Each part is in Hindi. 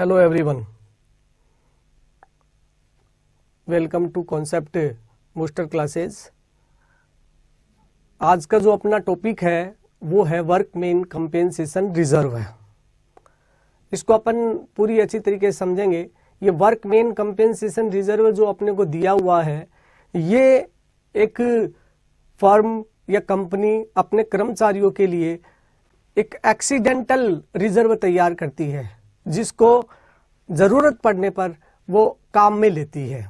Hello everyone, welcome to concept booster classes. आज का जो अपना टॉपिक है वो है वर्कमैन कंपेंसेशन रिजर्व है। इसको अपन पूरी अच्छी तरीके से समझेंगे। ये वर्कमैन कंपेंसेशन रिजर्व जो अपने को दिया हुआ है, ये एक फर्म या कंपनी अपने कर्मचारियों के लिए एक एक्सीडेंटल रिजर्व तैयार करती है, जिसको जरूरत पड़ने पर वो काम में लेती है।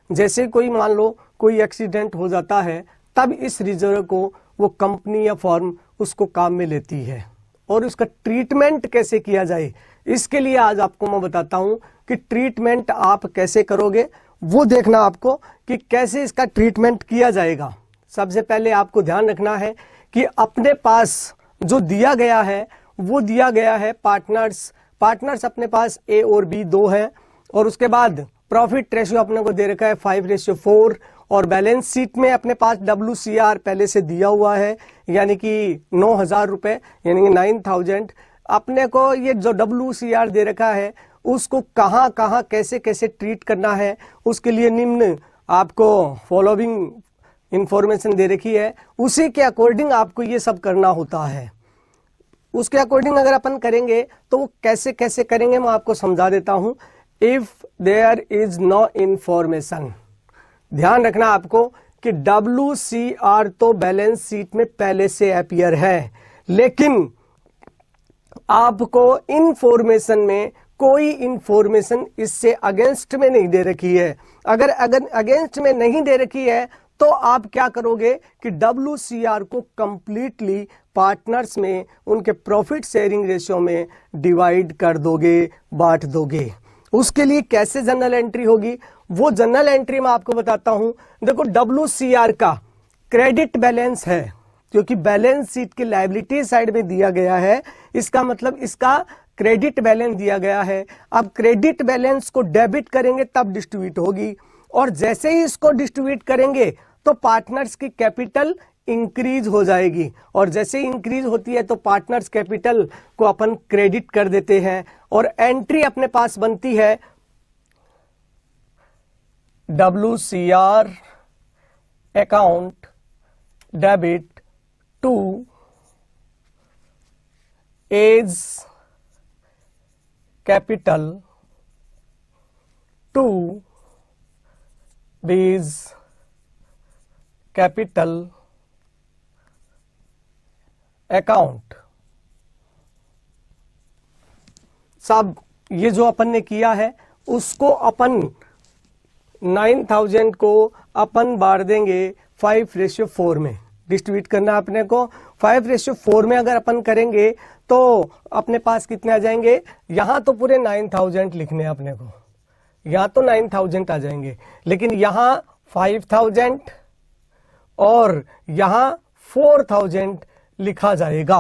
जैसे कोई मान लो कोई एक्सीडेंट हो जाता है, तब इस रिजर्व को वो कंपनी या फर्म उसको काम में लेती है। और उसका ट्रीटमेंट कैसे किया जाए, इसके लिए आज आपको मैं बताता हूं कि ट्रीटमेंट आप कैसे करोगे, वो देखना आपको कि कैसे इसका ट्रीटमेंट किया जाएगा। सबसे पहले आपको ध्यान रखना है कि अपने पास जो दिया गया है वो दिया गया है पार्टनर्स अपने पास ए और बी दो है, और उसके बाद प्रॉफिट रेशियो अपने को दे रखा है 5:4, और बैलेंस शीट में अपने पास WCR पहले से दिया हुआ है, यानी कि 9,000 रुपए, यानी कि 9,000। अपने को ये जो WCR दे रखा है उसको कहाँ कहाँ कैसे कैसे ट्रीट करना है, उसके लिए निम्न आपको फॉलोइंग इंफॉर्मेशन दे रखी है। उसी के अकॉर्डिंग आपको ये सब करना होता है। उसके अकॉर्डिंग अगर अपन करेंगे तो वो कैसे कैसे करेंगे मैं आपको समझा देता हूं। If there is no information, ध्यान रखना आपको कि WCR तो बैलेंस शीट में पहले से अपीयर है, लेकिन आपको इंफॉर्मेशन में कोई इंफॉर्मेशन इससे अगेंस्ट में नहीं दे रखी है। अगर अगेंस्ट में नहीं दे रखी है तो आप क्या करोगे कि WCR को कंप्लीटली पार्टनर्स में उनके प्रॉफिट शेयरिंग रेशियो में डिवाइड कर दोगे, बांट दोगे। उसके लिए कैसे जर्नल एंट्री होगी, वो जर्नल एंट्री मैं आपको बताता हूं। देखो, WCR का क्रेडिट बैलेंस है, क्योंकि बैलेंस शीट के लायबिलिटी साइड में दिया गया है, इसका मतलब इसका क्रेडिट बैलेंस दिया गया है। अब क्रेडिट बैलेंस को डेबिट करेंगे तब डिस्ट्रीब्यूट होगी, और जैसे ही इसको डिस्ट्रीब्यूट करेंगे तो पार्टनर्स की कैपिटल इंक्रीज हो जाएगी, और जैसे ही इंक्रीज होती है तो पार्टनर्स कैपिटल को अपन क्रेडिट कर देते हैं, और एंट्री अपने पास बनती है WCR account debit to A's capital to B's capital account. सब ये जो अपन ने किया है उसको अपन 9,000 को अपन बांट देंगे 5:4 में। डिस्ट्रीब्यूट करना अपने को 5:4 में अगर अपन करेंगे तो अपने पास कितने आ जाएंगे। यहां तो पूरे 9,000 लिखने हैं अपने को, यहां तो 9,000 आ जाएंगे, लेकिन यहां 5,000 और यहां 4,000 लिखा जाएगा।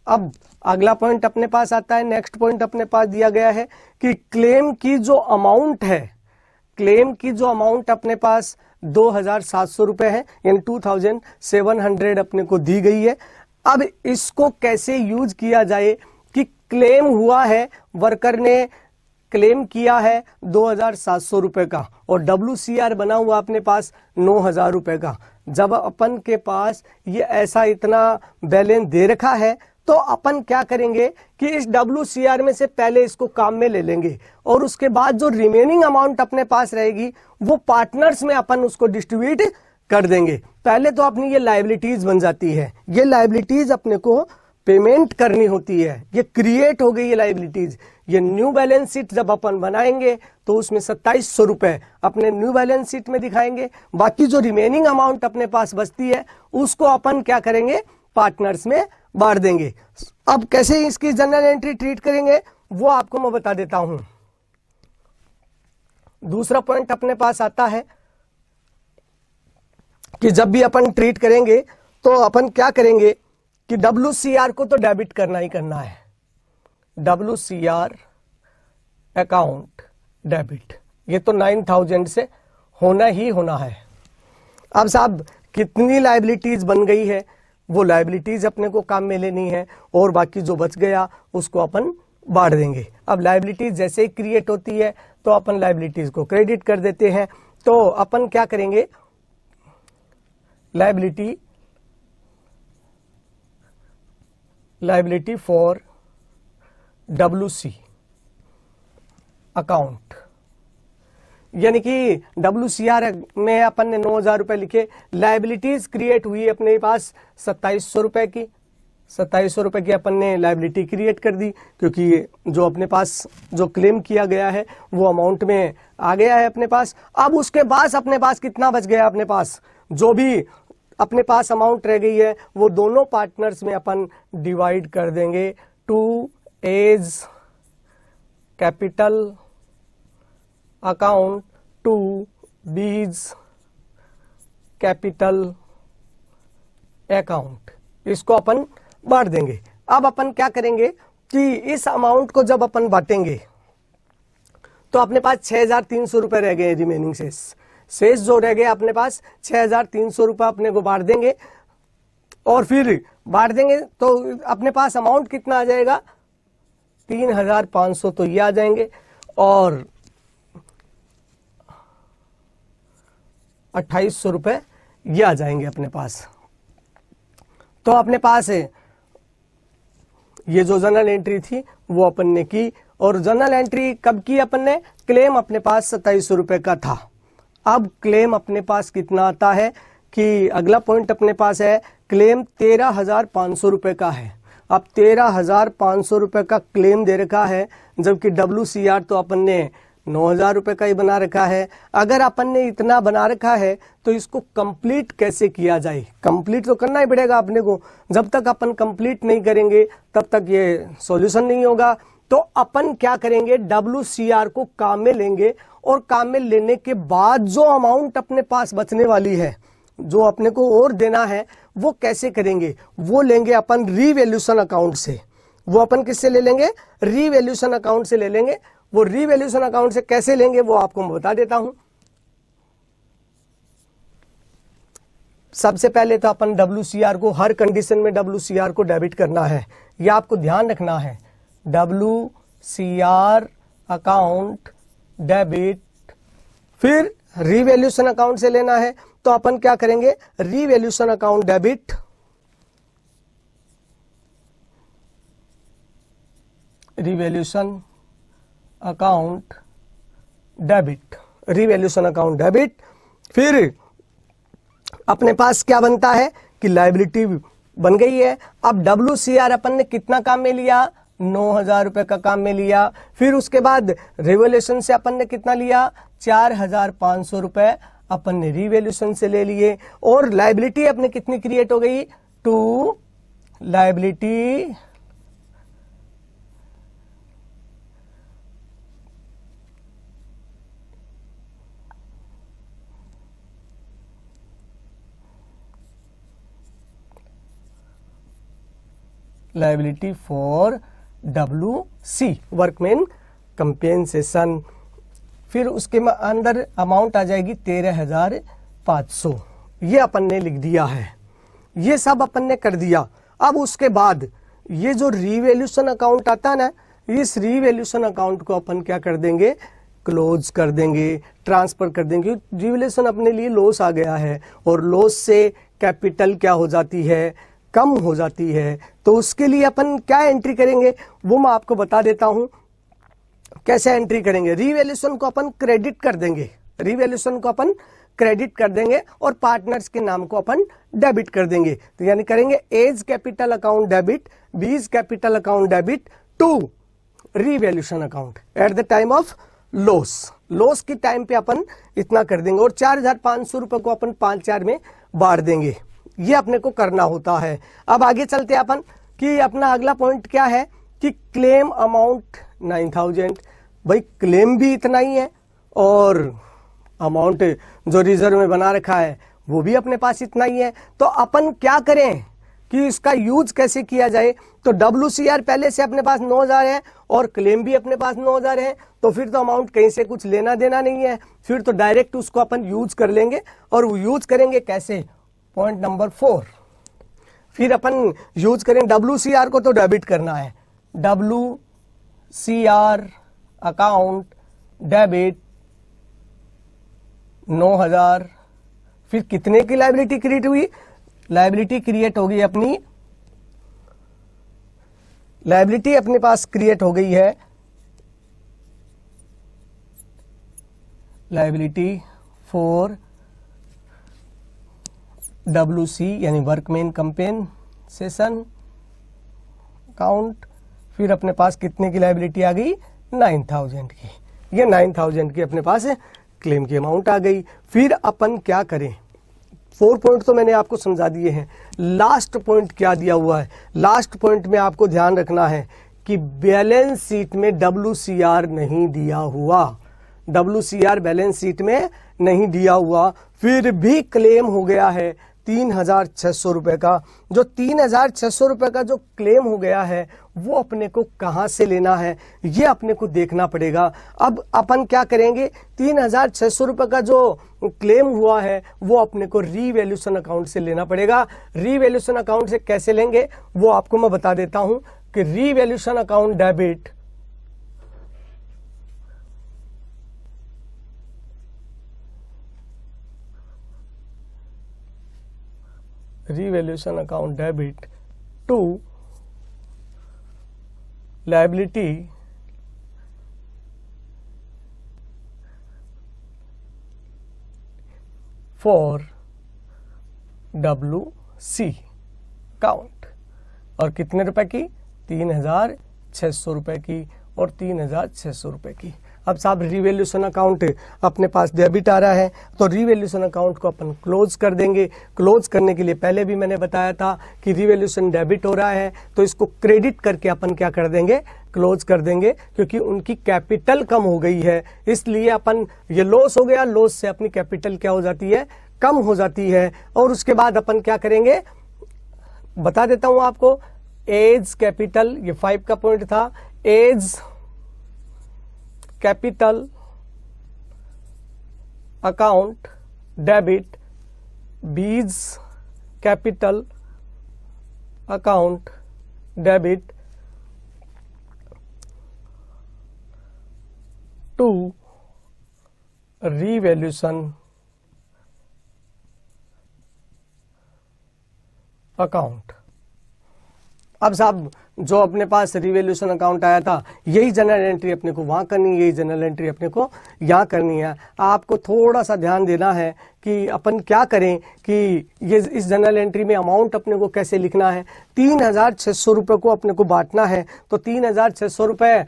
अब अगला पॉइंट अपने पास आता है, नेक्स्ट पॉइंट अपने पास दिया गया है कि क्लेम की जो अमाउंट है, क्लेम की जो अमाउंट अपने पास 2,700 रुपए है, यानी 2,700 अपने को दी गई है। अब इसको कैसे यूज किया जाए कि क्लेम हुआ है, वर्कर ने क्लेम किया है 2,700 रुपए का, और WCR बना हुआ अपने पास 9,000 रुपए का। जब अपन के पास ये ऐसा इतना बैलेंस दे रखा है तो अपन क्या करेंगे कि इस WCR में से पहले इसको काम में ले लेंगे, और उसके बाद जो रिमेनिंग अमाउंट अपने पास रहेगी वो पार्टनर्स में अपन उसको डिस्ट्रीब्यूट कर देंगे। पहले तो अपनी ये लायबिलिटीज बन जाती है, ये लायबिलिटीज अपने को पेमेंट करनी होती है, ये क्रिएट हो गई ये लायबिलिटीज। ये न्यू बैलेंस शीट जब अपन बनाएंगे तो उसमें 2,700 रुपए अपने न्यू बैलेंस शीट में दिखाएंगे। बाकी जो रिमेनिंग अमाउंट अपने पास बचती है उसको अपन क्या करेंगे, पार्टनर्स में बांट देंगे। अब कैसे इसकी जर्नल एंट्री ट्रीट करेंगे वो आपको मैं बता देता हूं। दूसरा पॉइंट अपने पास आता है कि जब भी अपन ट्रीट करेंगे तो अपन क्या करेंगे कि WCR को तो डेबिट करना ही करना है। WCR अकाउंट डेबिट, ये तो 9,000 से होना ही होना है। अब साहब कितनी लायबिलिटीज बन गई है, वो लायबिलिटीज अपने को काम में लेनी है, और बाकी जो बच गया उसको अपन बांट देंगे। अब लायबिलिटीज जैसे ही क्रिएट होती है तो अपन लायबिलिटीज को क्रेडिट कर देते हैं। तो अपन क्या करेंगे, लायबिलिटी फॉर WC अकाउंट, यानी कि WCR में अपन ने 9,000 रुपए लिखे, लायबिलिटीज क्रिएट हुई अपने पास 2700 रुपए की, 2700 रुपए की अपन ने लायबिलिटी क्रिएट कर दी, क्योंकि जो अपने पास जो क्लेम किया गया है वो अमाउंट में आ गया है अपने पास। अब उसके बाद अपने पास कितना बच गया, अपने पास जो भी अपने पास अमाउंट रह गई है वो दोनों पार्टनर्स में अपन डिवाइड कर देंगे। To A's capital account to B's capital account, इसको अपन बांट देंगे। अब अपन क्या करेंगे कि इस अमाउंट को जब अपन बांटेंगे तो अपने पास 6,300 रुपए रह गए, रिमेनिंग शेष जो रह गए अपने पास 6,300 रुपए अपने को बांट देंगे, और फिर बांट देंगे तो अपने पास अमाउंट कितना आ जाएगा, 3,500 तो ये आ जाएंगे, और 2,800 रुपए ये आ जाएंगे अपने पास। तो अपने पास ये जो जर्नल एंट्री थी वो अपन ने की, और जर्नल एंट्री कब की अपन ने, क्लेम अपने पास 2700 रुपए का था। अब क्लेम अपने पास कितना आता है कि अगला पॉइंट अपने पास है, क्लेम 13,500 रुपए का है। अब 13,500 रुपए का क्लेम दे रखा है, जबकि WCR तो अपन ने 9,000 रुपए का ही बना रखा है। अगर अपन ने इतना बना रखा है तो इसको कंप्लीट कैसे किया जाए, कंप्लीट तो करना ही पड़ेगा अपने को, जब तक अपन कंप्लीट नहीं करेंगे तब तक ये सॉल्यूशन नहीं होगा। तो अपन क्या करेंगे, WCR को काम में लेंगे, और काम में लेने के बाद जो अमाउंट अपने पास बचने वाली है, जो अपने को और देना है, वो कैसे करेंगे, वो लेंगे अपन रीवैल्यूएशन अकाउंट से। वो अपन किससे ले लेंगे, रीवैल्यूएशन अकाउंट से ले लेंगे। वो रीवैल्यूएशन अकाउंट से कैसे लेंगे वो आपको मैं बता देता हूं। सबसे पहले तो अपन WCR को, हर कंडीशन में WCR को डेबिट करना है, यह आपको ध्यान रखना है। WCR अकाउंट डेबिट, फिर रीवैल्यूएशन अकाउंट से लेना है, तो अपन क्या करेंगे, revaluation account debit, revaluation account debit, revaluation account debit. फिर अपने पास क्या बनता है कि लायबिलिटी बन गई है। अब WCR अपन ने कितना काम में लिया, 9,000 रुपए का काम में लिया। फिर उसके बाद रिवैल्यूएशन से अपन ने कितना लिया, 4,500 रुपए अपन ने रिवैल्यूएशन से ले लिए, और लायबिलिटी अपने कितनी क्रिएट हो गई, to liability liability for WC workman compensation. फिर उसके अंदर अमाउंट आ जाएगी 13,500, ये अपन ने लिख दिया है, ये सब अपन ने कर दिया। अब उसके बाद ये जो रीवैल्यूएशन अकाउंट आता है ना, इस रीवैल्यूएशन अकाउंट को अपन क्या कर देंगे, क्लोज कर देंगे, ट्रांसफर कर देंगे। रीवैल्यूएशन अपने लिए लॉस आ गया है, और लॉस से कैपिटल क्या हो जाती है, कम हो जाती है। तो उसके लिए अपन क्या एंट्री करेंगे वो मैं आपको बता देता हूं, कैसे एंट्री करेंगे। रीवैल्यूएशन को अपन क्रेडिट कर देंगे, रीवैल्यूएशन को अपन क्रेडिट कर देंगे, और पार्टनर्स के नाम को अपन डेबिट कर देंगे। तो यानी करेंगे A's capital account debit, B's capital account debit to revaluation account at the time of loss. Loss के टाइम पे अपन इतना कर देंगे, और 4,500 रुपए को अपन 5-4 में बांट देंगे। ये अपने को करना होता है। अब आगे चलते हैं अपन कि अपना अगला पॉइंट क्या है कि क्लेम अमाउंट 9,000। भाई क्लेम भी इतना ही है, और अमाउंट जो रिजर्व में बना रखा है वो भी अपने पास इतना ही है। तो अपन क्या करें कि इसका यूज कैसे किया जाए। तो WCR पहले से अपने पास 9,000 है, और क्लेम भी अपने पास 9,000 है, तो फिर तो अमाउंट कहीं से कुछ लेना देना नहीं है, फिर तो डायरेक्ट उसको अपन यूज कर लेंगे। और वो यूज करेंगे कैसे, पॉइंट नंबर 4, फिर अपन यूज करें WCR को तो डेबिट करना है, CR अकाउंट डेबिट 9,000। फिर कितने की लायबिलिटी क्रिएट हुई? लायबिलिटी क्रिएट हो गई अपनी, लायबिलिटी अपने पास क्रिएट हो गई है, लायबिलिटी फॉर WC यानी वर्कमैन कंपेंसेशन अकाउंट। फिर अपने पास कितने की लायबिलिटी आ गई? 9,000 की। ये 9,000 की अपने पास क्लेम की अमाउंट आ गई। फिर अपन क्या करें? 4 पॉइंट तो मैंने आपको समझा दिए हैं। लास्ट पॉइंट क्या दिया हुआ है? लास्ट पॉइंट में आपको ध्यान रखना है कि बैलेंस शीट में WCR नहीं दिया हुआ, WCR बैलेंस शीट में नहीं दिया हुआ, फिर भी क्लेम हो गया है 3,600 रुपए का। जो 3,600 रुपए का जो क्लेम हो गया है वो अपने को कहां से लेना है, ये अपने को देखना पड़ेगा। अब अपन क्या करेंगे? 3,600 रुपए का जो क्लेम हुआ है वो अपने को रीवैल्यूएशन अकाउंट से लेना पड़ेगा। रीवैल्यूएशन अकाउंट से कैसे लेंगे वो आपको मैं बता देता हूं कि revaluation account debit revaluation account debit to liability for WC account। और कितने रुपए की? 3,600 रुपए की और 3,600 रुपए की। अब साहब रिवैल्यूएशन अकाउंट अपने पास डेबिट आ रहा है तो रिवैल्यूएशन अकाउंट को अपन क्लोज कर देंगे। क्लोज करने के लिए पहले भी मैंने बताया था कि रिवैल्यूएशन डेबिट हो रहा है तो इसको क्रेडिट करके अपन क्या कर देंगे? क्लोज कर देंगे, क्योंकि उनकी कैपिटल कम हो गई है। इसलिए अपन, ये लॉस हो गया, लॉस से अपनी कैपिटल क्या हो जाती है? कम हो जाती है। और उसके बाद अपन क्या करेंगे बता देता हूं आपको। एज कैपिटल, ये 5 का पॉइंट था, A's capital account debit B's capital account debit to revaluation account. अब साहब जो अपने पास रिवैल्यूएशन अकाउंट आया था यही जनरल एंट्री अपने को वहां करनी है, यही जनरल एंट्री अपने को यहाँ करनी है। आपको थोड़ा सा ध्यान देना है कि अपन क्या करें कि ये इस जनरल एंट्री में अमाउंट अपने को कैसे लिखना है। 3,600 रुपए को अपने को बांटना है तो 3,600 रुपए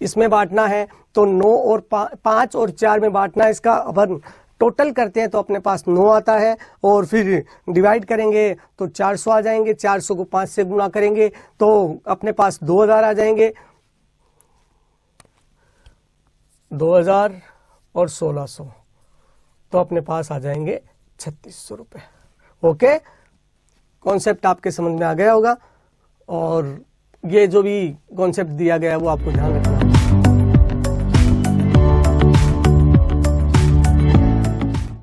इसमें बांटना है तो 9 और 5 और 4 में बांटना है। इसका अपन टोटल करते हैं तो अपने पास 9 आता है और फिर डिवाइड करेंगे तो 400 आ जाएंगे। 400 को 5 से गुना करेंगे तो अपने पास 2,000 आ जाएंगे। 2,000 और 1,600 तो अपने पास आ जाएंगे 3,600 रुपए। ओके, कॉन्सेप्ट आपके समझ में आ गया होगा और ये जो भी कॉन्सेप्ट दिया गया है वो आपको ध्यान रखना